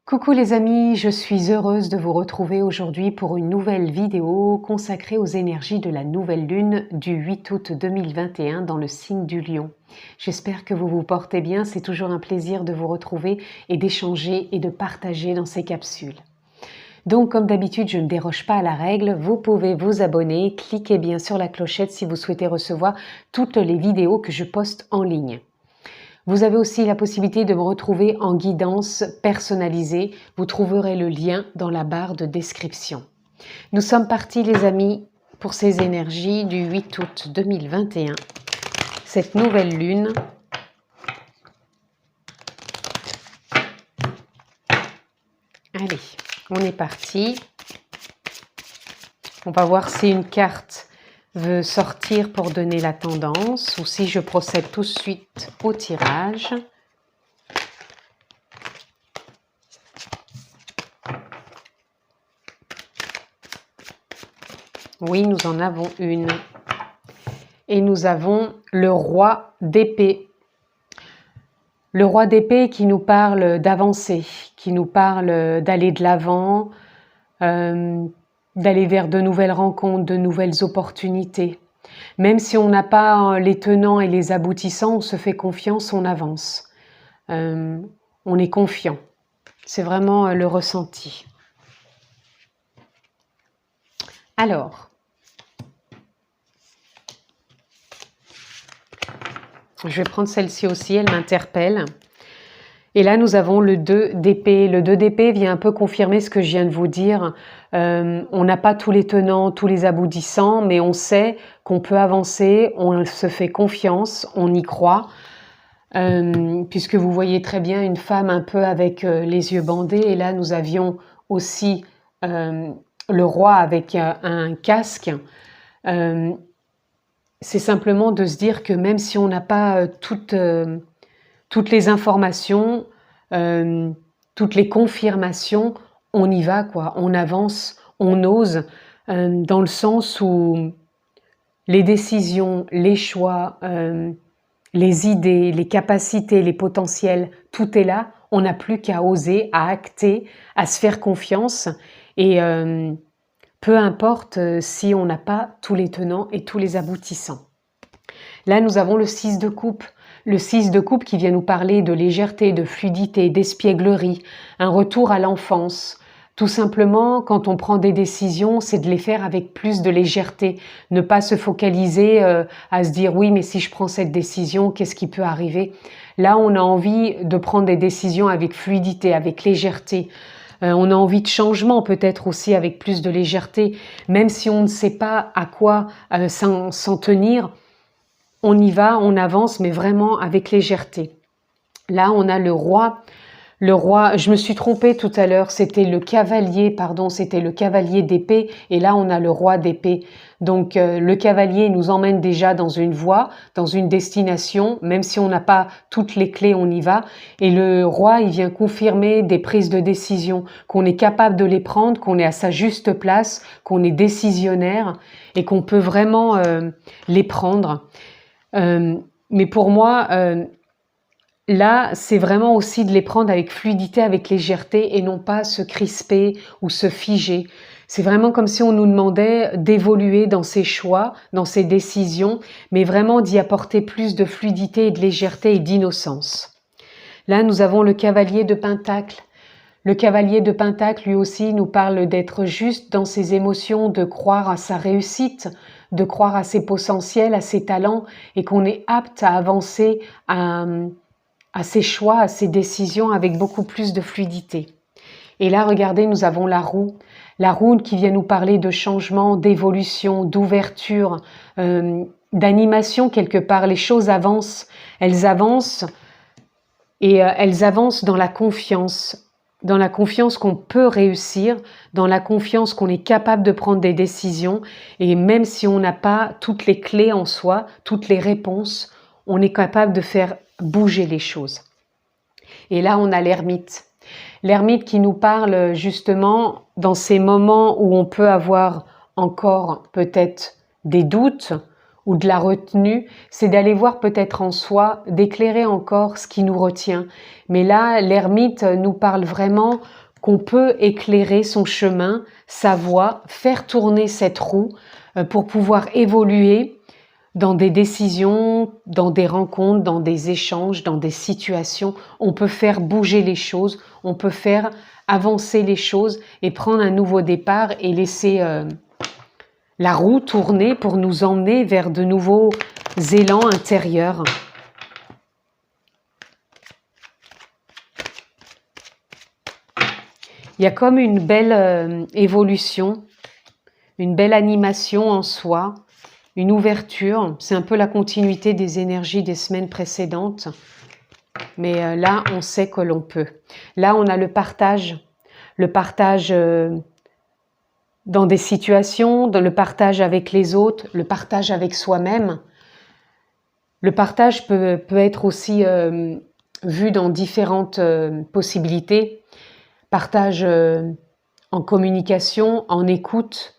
Coucou les amis, je suis heureuse de vous retrouver aujourd'hui pour une nouvelle vidéo consacrée aux énergies de la nouvelle lune du 8 août 2021 dans le signe du Lion. J'espère que vous vous portez bien, c'est toujours un plaisir de vous retrouver et d'échanger et de partager dans ces capsules. Donc comme d'habitude, je ne déroge pas à la règle, vous pouvez vous abonner, cliquez bien sur la clochette si vous souhaitez recevoir toutes les vidéos que je poste en ligne. Vous avez aussi la possibilité de me retrouver en guidance personnalisée. Vous trouverez le lien dans la barre de description. Nous sommes partis les amis pour ces énergies du 8 août 2021. Cette nouvelle lune. Allez, on est parti. On va voir si une carte veut sortir pour donner la tendance ou si je procède tout de suite au tirage. Oui, nous en avons une. Et nous avons le roi d'épée. Le roi d'épée qui nous parle d'avancer, qui nous parle d'aller de l'avant, d'aller vers de nouvelles rencontres, de nouvelles opportunités. Même si on n'a pas les tenants et les aboutissants, on se fait confiance, on avance. On est confiant. C'est vraiment le ressenti. Alors, je vais prendre celle-ci aussi, elle m'interpelle. Et là, nous avons le 2 d'épée. Le 2 d'épée vient un peu confirmer ce que je viens de vous dire. On n'a pas tous les tenants, tous les aboutissants, mais on sait qu'on peut avancer, on se fait confiance, on y croit. Puisque vous voyez très bien une femme un peu avec les yeux bandés. Et là, nous avions aussi le roi avec un casque. C'est simplement de se dire que même si on n'a pas toutes les informations, toutes les confirmations, on y va, quoi. On avance, on ose, dans le sens où les décisions, les choix, les idées, les capacités, les potentiels, tout est là. On n'a plus qu'à oser, à acter, à se faire confiance. Et peu importe si on n'a pas tous les tenants et tous les aboutissants. Là, nous avons le 6 de coupe. Le 6 de coupe qui vient nous parler de légèreté, de fluidité, d'espièglerie, un retour à l'enfance. Tout simplement, quand on prend des décisions, c'est de les faire avec plus de légèreté. Ne pas se focaliser à se dire « oui, mais si je prends cette décision, qu'est-ce qui peut arriver ?» Là, on a envie de prendre des décisions avec fluidité, avec légèreté. On a envie de changement peut-être aussi avec plus de légèreté. Même si on ne sait pas à quoi s'en tenir, on y va, on avance, mais vraiment avec légèreté. Là, on a le roi. Le roi, je me suis trompée tout à l'heure, c'était le cavalier, pardon, c'était le cavalier d'épée, et là on a le roi d'épée. Donc le cavalier nous emmène déjà dans une voie, dans une destination, même si on n'a pas toutes les clés, on y va. Et le roi, il vient confirmer des prises de décision, qu'on est capable de les prendre, qu'on est à sa juste place, qu'on est décisionnaire et qu'on peut vraiment les prendre. Mais pour moi, là, c'est vraiment aussi de les prendre avec fluidité, avec légèreté et non pas se crisper ou se figer. C'est vraiment comme si on nous demandait d'évoluer dans ses choix, dans ses décisions, mais vraiment d'y apporter plus de fluidité et de légèreté et d'innocence. Là, nous avons le cavalier de Pentacle. Le cavalier de Pentacle, lui aussi, nous parle d'être juste dans ses émotions, de croire à sa réussite, de croire à ses potentiels, à ses talents, et qu'on est apte à avancer à ses choix, à ses décisions avec beaucoup plus de fluidité. Et là, regardez, nous avons la roue qui vient nous parler de changement, d'évolution, d'ouverture, d'animation quelque part. Les choses avancent, elles avancent et elles avancent dans la confiance qu'on peut réussir, dans la confiance qu'on est capable de prendre des décisions et même si on n'a pas toutes les clés en soi, toutes les réponses, on est capable de faire bouger les choses. Et là, on a l'ermite. L'ermite qui nous parle justement dans ces moments où on peut avoir encore peut-être des doutes ou de la retenue, c'est d'aller voir peut-être en soi, d'éclairer encore ce qui nous retient. Mais là, l'ermite nous parle vraiment qu'on peut éclairer son chemin, sa voie, faire tourner cette roue pour pouvoir évoluer dans des décisions, dans des rencontres, dans des échanges, dans des situations. On peut faire bouger les choses, on peut faire avancer les choses et prendre un nouveau départ et laisser la roue tourner pour nous emmener vers de nouveaux élans intérieurs. Il y a comme une belle évolution, une belle animation en soi, une ouverture. C'est un peu la continuité des énergies des semaines précédentes. Mais là, on sait que l'on peut. Là, on a le partage dans des situations, dans le partage avec les autres, le partage avec soi-même. Le partage peut être aussi vu dans différentes possibilités. Partage en communication, en écoute,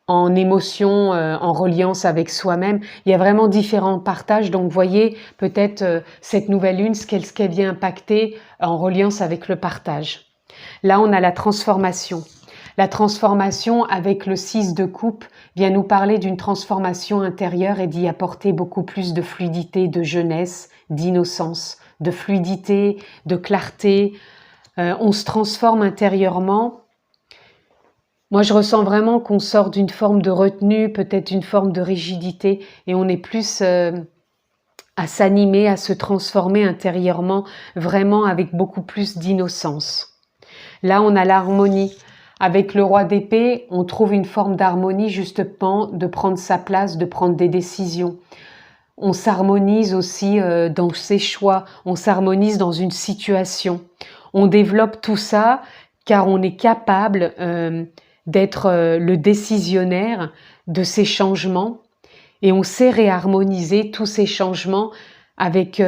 en émotion, en reliance avec soi-même. Il y a vraiment différents partages. Donc, vous voyez peut-être cette nouvelle lune, ce qu'elle vient impacter en reliance avec le partage. Là, on a la transformation. La transformation avec le 6 de coupe vient nous parler d'une transformation intérieure et d'y apporter beaucoup plus de fluidité, de jeunesse, d'innocence, de fluidité, de clarté. On se transforme intérieurement. Moi, je ressens vraiment qu'on sort d'une forme de retenue, peut-être une forme de rigidité, et on est plus à s'animer, à se transformer intérieurement, vraiment avec beaucoup plus d'innocence. Là, on a l'harmonie. Avec le roi d'épée, on trouve une forme d'harmonie, justement, de prendre sa place, de prendre des décisions. On s'harmonise aussi dans ses choix, on s'harmonise dans une situation. On développe tout ça car on est capable d'être le décisionnaire de ces changements et on sait réharmoniser tous ces changements avec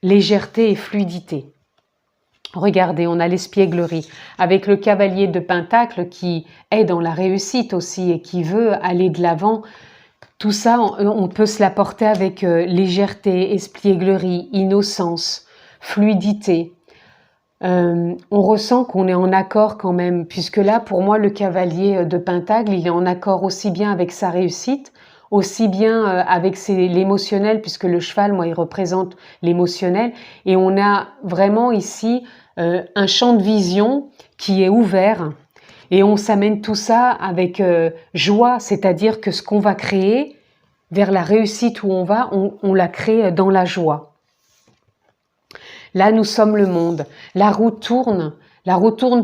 légèreté et fluidité. Regardez, on a l'espièglerie avec le cavalier de Pentacle qui est dans la réussite aussi et qui veut aller de l'avant. Tout ça, on peut se l'apporter avec légèreté, espièglerie, innocence, fluidité. On ressent qu'on est en accord quand même, puisque là, pour moi, le cavalier de Pentacle, il est en accord aussi bien avec sa réussite, aussi bien avec l'émotionnel, puisque le cheval, moi, il représente l'émotionnel. Et on a vraiment ici un champ de vision qui est ouvert. Et on s'amène tout ça avec joie, c'est-à-dire que ce qu'on va créer, vers la réussite où on va, on la crée dans la joie. Là, nous sommes le monde. La roue tourne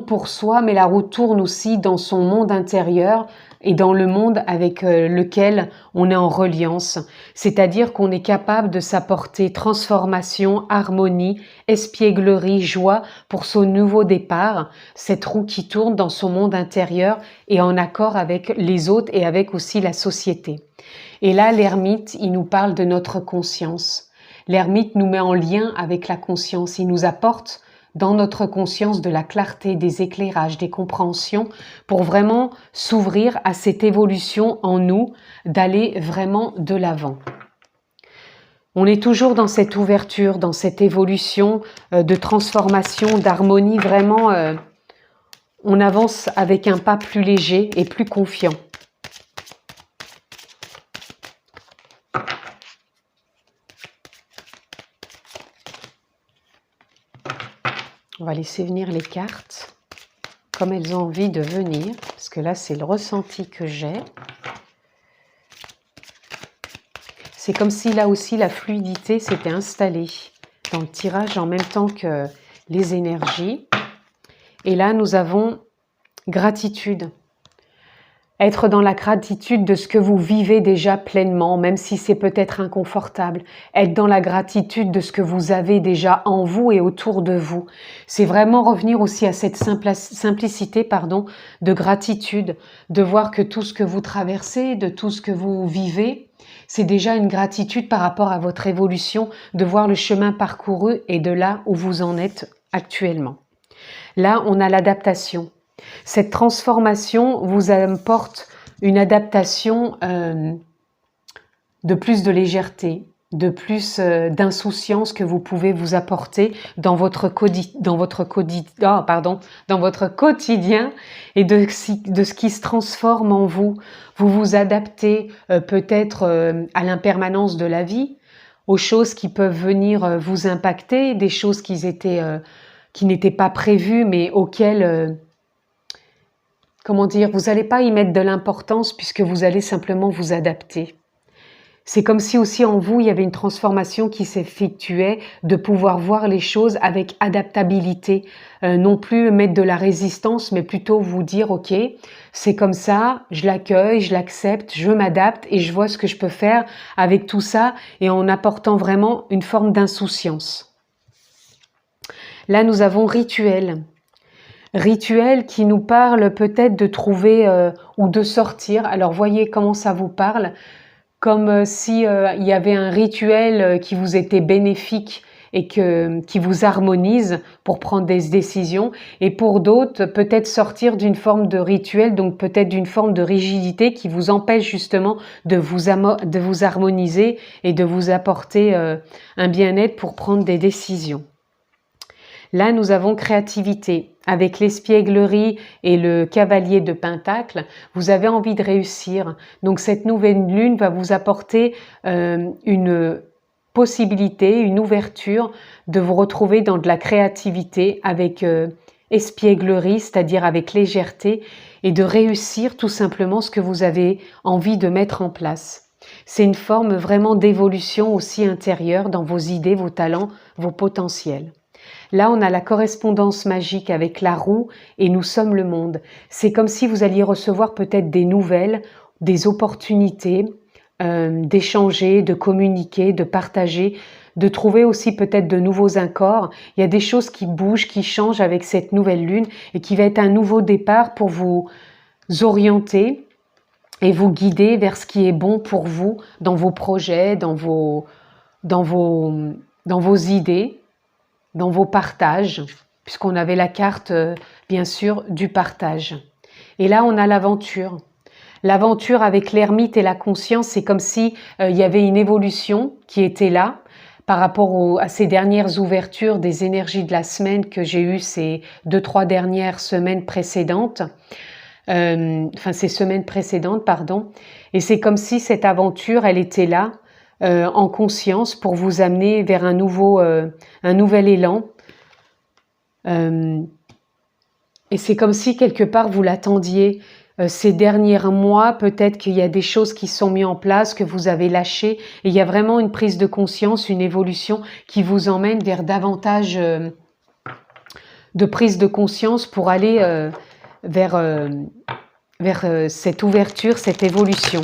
pour soi, mais la roue tourne aussi dans son monde intérieur et dans le monde avec lequel on est en reliance. C'est-à-dire qu'on est capable de s'apporter transformation, harmonie, espièglerie, joie pour son nouveau départ, cette roue qui tourne dans son monde intérieur et en accord avec les autres et avec aussi la société. Et là, l'ermite, il nous parle de notre conscience. L'ermite nous met en lien avec la conscience, il nous apporte dans notre conscience de la clarté, des éclairages, des compréhensions pour vraiment s'ouvrir à cette évolution en nous, d'aller vraiment de l'avant. On est toujours dans cette ouverture, dans cette évolution de transformation, d'harmonie, vraiment on avance avec un pas plus léger et plus confiant. On va laisser venir les cartes comme elles ont envie de venir, parce que là, c'est le ressenti que j'ai. C'est comme si là aussi, la fluidité s'était installée dans le tirage en même temps que les énergies. Et là, nous avons gratitude. Être dans la gratitude de ce que vous vivez déjà pleinement, même si c'est peut-être inconfortable. Être dans la gratitude de ce que vous avez déjà en vous et autour de vous. C'est vraiment revenir aussi à cette simplicité de gratitude, de voir que tout ce que vous traversez, de tout ce que vous vivez, c'est déjà une gratitude par rapport à votre évolution, de voir le chemin parcouru et de là où vous en êtes actuellement. Là, on a l'adaptation. Cette transformation vous apporte une adaptation de plus de légèreté, de plus d'insouciance que vous pouvez vous apporter dans votre quotidien et de ce qui se transforme en vous. Vous vous adaptez peut-être à l'impermanence de la vie, aux choses qui peuvent venir vous impacter, des choses qui n'étaient pas prévues mais auxquelles, comment dire, vous n'allez pas y mettre de l'importance puisque vous allez simplement vous adapter. C'est comme si aussi en vous, il y avait une transformation qui s'effectuait de pouvoir voir les choses avec adaptabilité. Non plus mettre de la résistance, mais plutôt vous dire, ok, c'est comme ça, je l'accueille, je l'accepte, je m'adapte et je vois ce que je peux faire avec tout ça et en apportant vraiment une forme d'insouciance. Là, nous avons rituel. Rituel qui nous parle peut-être de trouver ou de sortir. Alors, voyez comment ça vous parle. Comme si il y avait un rituel qui vous était bénéfique et qui vous harmonise pour prendre des décisions. Et pour d'autres, peut-être sortir d'une forme de rituel, donc peut-être d'une forme de rigidité qui vous empêche justement de vous harmoniser et de vous apporter un bien-être pour prendre des décisions. Là, nous avons créativité. Avec l'espièglerie et le cavalier de Pentacle, vous avez envie de réussir. Donc cette nouvelle lune va vous apporter une possibilité, une ouverture de vous retrouver dans de la créativité avec espièglerie, c'est-à-dire avec légèreté, et de réussir tout simplement ce que vous avez envie de mettre en place. C'est une forme vraiment d'évolution aussi intérieure dans vos idées, vos talents, vos potentiels. Là, on a la correspondance magique avec la roue et nous sommes le monde. C'est comme si vous alliez recevoir peut-être des nouvelles, des opportunités d'échanger, de communiquer, de partager, de trouver aussi peut-être de nouveaux accords. Il y a des choses qui bougent, qui changent avec cette nouvelle lune et qui va être un nouveau départ pour vous orienter et vous guider vers ce qui est bon pour vous dans vos projets, dans vos idées, dans vos partages, puisqu'on avait la carte, bien sûr, du partage. Et là, on a l'aventure. L'aventure avec l'ermite et la conscience, c'est comme si il y avait une évolution qui était là par rapport à ces dernières ouvertures des énergies de la semaine que j'ai eues ces 2-3 dernières semaines précédentes. Ces semaines précédentes, pardon. Et c'est comme si cette aventure, elle était là, en conscience pour vous amener vers un nouvel élan. Et c'est comme si quelque part vous l'attendiez. Ces derniers mois, peut-être qu'il y a des choses qui sont mises en place, que vous avez lâchées. Et il y a vraiment une prise de conscience, une évolution qui vous emmène vers davantage de prise de conscience pour aller vers cette ouverture, cette évolution.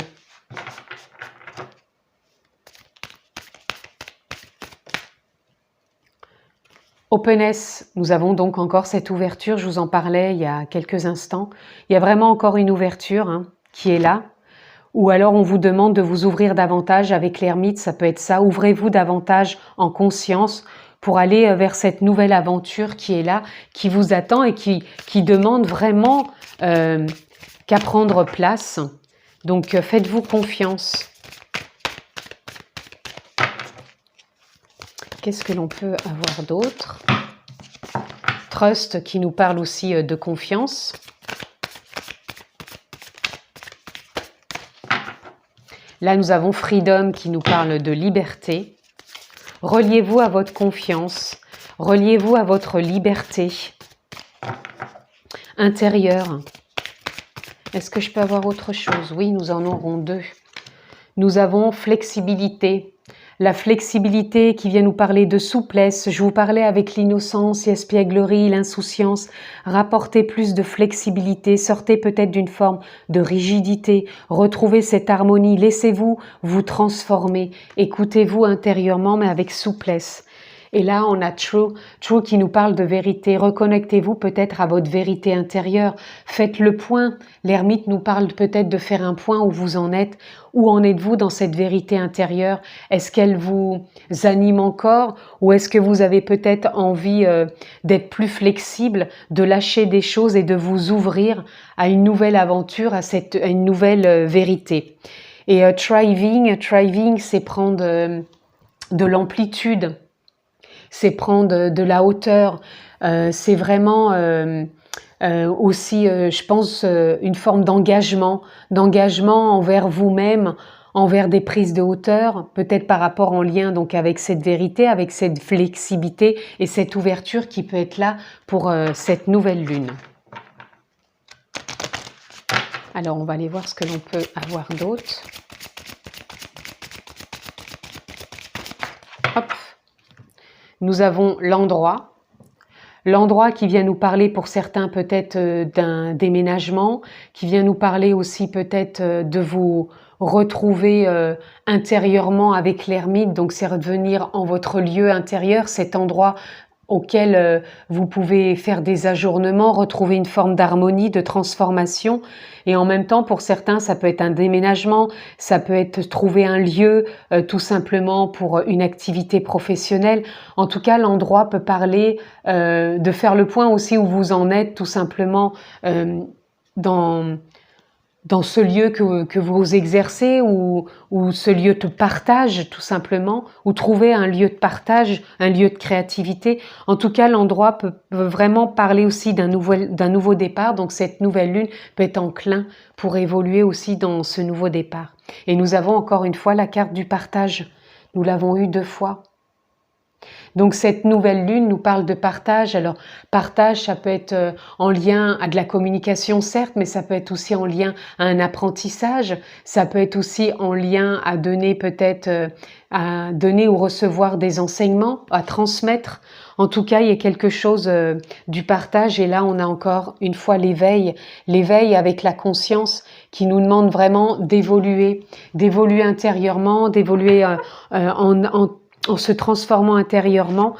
Openness, nous avons donc encore cette ouverture, je vous en parlais il y a quelques instants. Il y a vraiment encore une ouverture qui est là. Ou alors on vous demande de vous ouvrir davantage avec l'ermite, ça peut être ça. Ouvrez-vous davantage en conscience pour aller vers cette nouvelle aventure qui est là, qui vous attend et qui demande vraiment qu'à prendre place. Donc faites-vous confiance. Qu'est-ce que l'on peut avoir d'autre? Trust qui nous parle aussi de confiance. Là, nous avons Freedom qui nous parle de liberté. Reliez-vous à votre confiance. Reliez-vous à votre liberté intérieure. Est-ce que je peux avoir autre chose? Oui, nous en aurons deux. Nous avons flexibilité. La flexibilité qui vient nous parler de souplesse. Je vous parlais avec l'innocence, l'espièglerie, l'insouciance. Rapportez plus de flexibilité, sortez peut-être d'une forme de rigidité, retrouvez cette harmonie, laissez-vous vous transformer, écoutez-vous intérieurement mais avec souplesse. Et là, on a True qui nous parle de vérité. Reconnectez-vous peut-être à votre vérité intérieure. Faites le point. L'ermite nous parle peut-être de faire un point où vous en êtes. Où en êtes-vous dans cette vérité intérieure? Est-ce qu'elle vous anime encore? Ou est-ce que vous avez peut-être envie d'être plus flexible, de lâcher des choses et de vous ouvrir à une nouvelle aventure, à une nouvelle vérité? Et thriving, c'est prendre de l'amplitude, c'est prendre de la hauteur, c'est vraiment aussi, je pense, une forme d'engagement envers vous-même, envers des prises de hauteur, peut-être par rapport en lien donc avec cette vérité, avec cette flexibilité et cette ouverture qui peut être là pour cette nouvelle lune. Alors, on va aller voir ce que l'on peut avoir d'autre. Hop. Nous avons l'endroit. L'endroit qui vient nous parler pour certains peut-être d'un déménagement, qui vient nous parler aussi peut-être de vous retrouver intérieurement avec l'ermite. Donc, c'est revenir en votre lieu intérieur, cet endroit auquel vous pouvez faire des ajournements, retrouver une forme d'harmonie, de transformation. Et en même temps, pour certains, ça peut être un déménagement, ça peut être trouver un lieu tout simplement pour une activité professionnelle. En tout cas, l'endroit peut parler de faire le point aussi où vous en êtes tout simplement dans ce lieu que vous exercez ou ce lieu de partage tout simplement, ou trouver un lieu de partage, un lieu de créativité. En tout cas, l'endroit peut vraiment parler aussi d'un nouveau départ, donc cette nouvelle lune peut être enclin pour évoluer aussi dans ce nouveau départ. Et nous avons encore une fois la carte du partage, nous l'avons eu 2 fois. Donc cette nouvelle lune nous parle de partage. Alors partage, ça peut être en lien à de la communication certes, mais ça peut être aussi en lien à un apprentissage. Ça peut être aussi en lien à donner peut-être, à donner ou recevoir des enseignements, à transmettre. En tout cas, il y a quelque chose du partage et là on a encore une fois l'éveil avec la conscience qui nous demande vraiment d'évoluer intérieurement, d'évoluer en se transformant intérieurement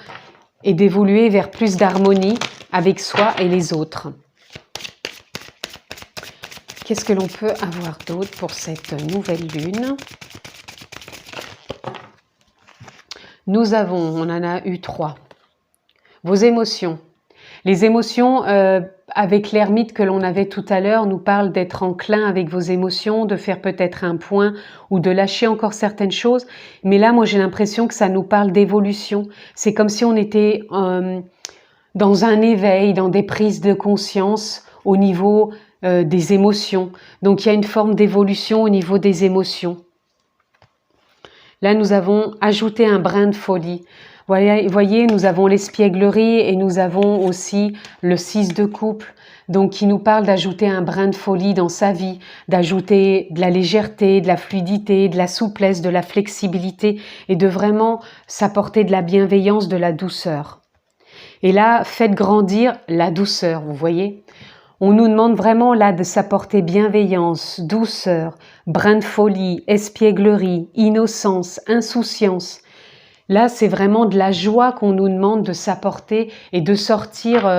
et d'évoluer vers plus d'harmonie avec soi et les autres. Qu'est-ce que l'on peut avoir d'autre pour cette nouvelle lune? Nous avons, on en a eu 3. Vos émotions. Les émotions, avec l'ermite que l'on avait tout à l'heure, nous parle d'être enclin avec vos émotions, de faire peut-être un point ou de lâcher encore certaines choses. Mais là, moi, j'ai l'impression que ça nous parle d'évolution. C'est comme si on était dans un éveil, dans des prises de conscience au niveau des émotions. Donc, il y a une forme d'évolution au niveau des émotions. Là, nous avons ajouté un brin de folie. Voyez, nous avons l'espièglerie et nous avons aussi le 6 de couple, donc qui nous parle d'ajouter un brin de folie dans sa vie, d'ajouter de la légèreté, de la fluidité, de la souplesse, de la flexibilité et de vraiment s'apporter de la bienveillance, de la douceur. Et là, faites grandir la douceur, vous voyez. On nous demande vraiment là de s'apporter bienveillance, douceur, brin de folie, espièglerie, innocence, insouciance. Là, c'est vraiment de la joie qu'on nous demande de s'apporter et de sortir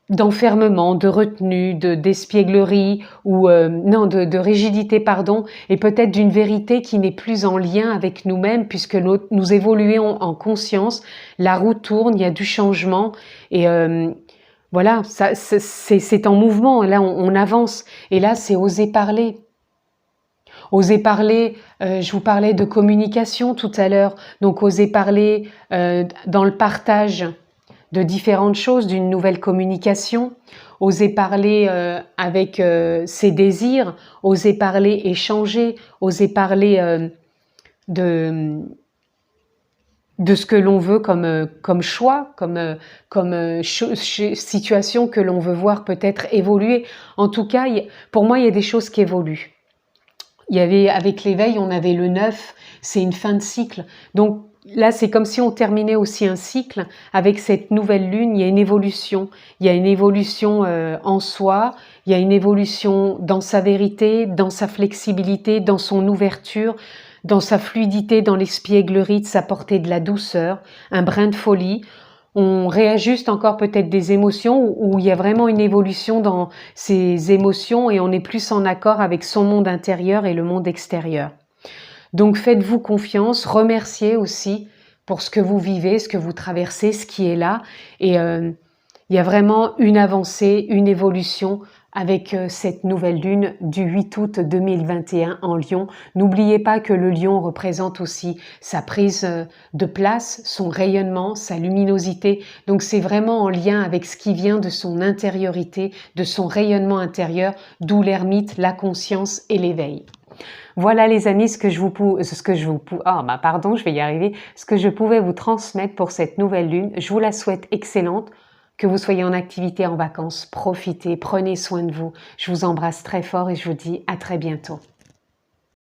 d'enfermement, de retenue, d'espièglerie ou non, de rigidité, pardon, et peut-être d'une vérité qui n'est plus en lien avec nous-mêmes puisque nous évoluons en conscience, la roue tourne, il y a du changement et voilà, c'est en mouvement, là on avance et là c'est oser parler. Oser parler, je vous parlais de communication tout à l'heure, donc oser parler dans le partage de différentes choses, d'une nouvelle communication, oser parler avec ses désirs, oser parler, échanger, oser parler de ce que l'on veut comme choix, comme situation que l'on veut voir peut-être évoluer. En tout cas, pour moi, il y a des choses qui évoluent. Il y avait, avec l'éveil, on avait le 9, c'est une fin de cycle. Donc là, c'est comme si on terminait aussi un cycle. Avec cette nouvelle lune, il y a une évolution. Il y a une évolution en soi, il y a une évolution dans sa vérité, dans sa flexibilité, dans son ouverture, dans sa fluidité, dans l'espièglerie, de s'apporter de la douceur, un brin de folie. On réajuste encore peut-être des émotions où il y a vraiment une évolution dans ces émotions et on est plus en accord avec son monde intérieur et le monde extérieur. Donc faites-vous confiance, remerciez aussi pour ce que vous vivez, ce que vous traversez, ce qui est là. Et il y a vraiment une avancée, une évolution avec cette nouvelle lune du 8 août 2021 en Lion. N'oubliez pas que le Lion représente aussi sa prise de place, son rayonnement, sa luminosité. Donc c'est vraiment en lien avec ce qui vient de son intériorité, de son rayonnement intérieur, d'où l'ermite, la conscience et l'éveil. Voilà les amis, ce que je pouvais vous transmettre pour cette nouvelle lune. Je vous la souhaite excellente. Que vous soyez en activité, en vacances, profitez, prenez soin de vous. Je vous embrasse très fort et je vous dis à très bientôt.